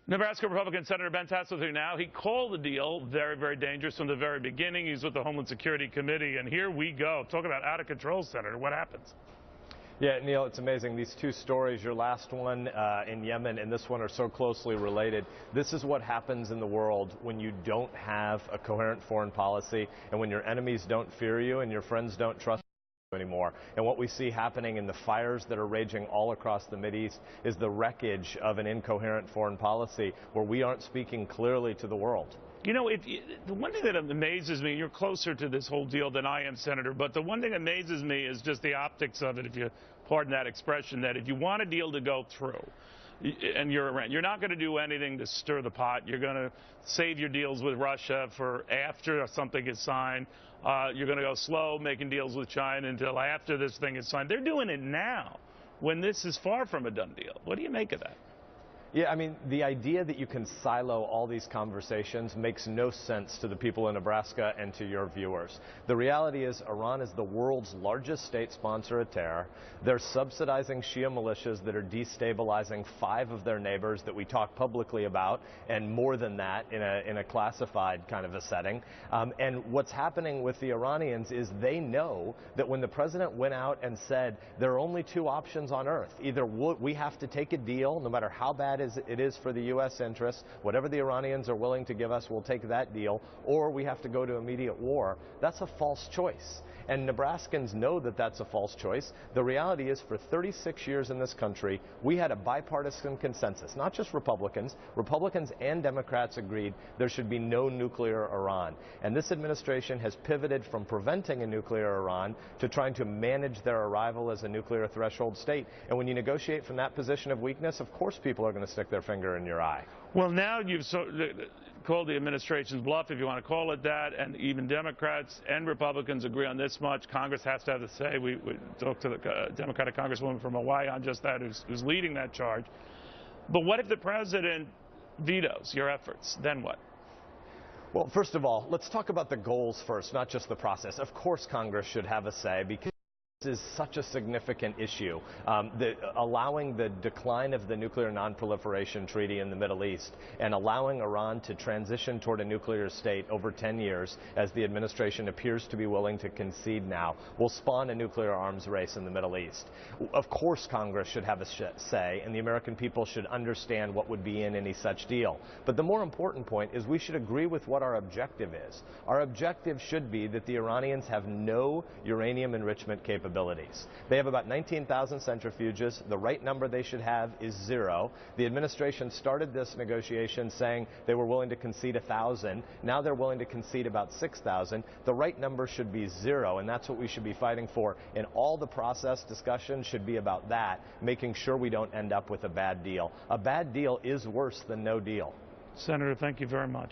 Nebraska Republican Senator Ben Sasse with you now. He called the deal very, very dangerous from the very beginning. He's with the Homeland Security Committee, and here we go. Talk about out of control, Senator. What happens? Yeah, Neil, it's amazing. These two stories, your last one in Yemen and this one, are so closely related. This is what happens in the world when you don't have a coherent foreign policy and when your enemies don't fear you and your friends don't trust you anymore. And what we see happening in the fires that are raging all across the Mideast is the wreckage of an incoherent foreign policy where we aren't speaking clearly to the world. You know, the one thing that amazes me, you're closer to this whole deal than I am, Senator, but the one thing that amazes me is just the optics of it, if you pardon that expression, that if you want a deal to go through, and you're not going to do anything to stir the pot. You're going to save your deals with Russia for after something is signed. You're going to go slow making deals with China until after this thing is signed. They're doing it now when this is far from a done deal. What do you make of that? Yeah, I mean, the idea that you can silo all these conversations makes no sense to the people in Nebraska and to your viewers. The reality is Iran is the world's largest state sponsor of terror. They're subsidizing Shia militias that are destabilizing 5 of their neighbors that we talk publicly about, and more than that in a classified kind of a setting. And what's happening with the Iranians is they know that when the president went out and said there are only 2 options on earth, either we have to take a deal, no matter how bad it is for the U.S. interests, whatever the Iranians are willing to give us, we'll take that deal, or we have to go to immediate war. That's a false choice. And Nebraskans know that that's a false choice. The reality is, for 36 years in this country, we had a bipartisan consensus, not just Republicans. Republicans and Democrats agreed there should be no nuclear Iran. And this administration has pivoted from preventing a nuclear Iran to trying to manage their arrival as a nuclear threshold state. And when you negotiate from that position of weakness, of course people are going to stick their finger in your eye. Well, now you've called the administration's bluff, if you want to call it that, and even Democrats and Republicans agree on this much. Congress has to have the say. We talked to the Democratic Congresswoman from Hawaii on just that, who's leading that charge. But what if the president vetoes your efforts? Then what? Well, first of all, let's talk about the goals first, not just the process. Of course Congress should have a say, because is such a significant issue. Allowing the decline of the nuclear non-proliferation treaty in the Middle East and allowing Iran to transition toward a nuclear state over 10 years, as the administration appears to be willing to concede now, will spawn a nuclear arms race in the Middle East. Of course Congress should have a say, and the American people should understand what would be in any such deal. But the more important point is we should agree with what our objective is. Our objective should be that the Iranians have no uranium enrichment capabilities. They have about 19,000 centrifuges. The right number they should have is 0. The administration started this negotiation saying they were willing to concede 1,000. Now they're willing to concede about 6,000. The right number should be 0, and that's what we should be fighting for. And all the process discussion should be about that, making sure we don't end up with a bad deal. A bad deal is worse than no deal. Senator, thank you very much.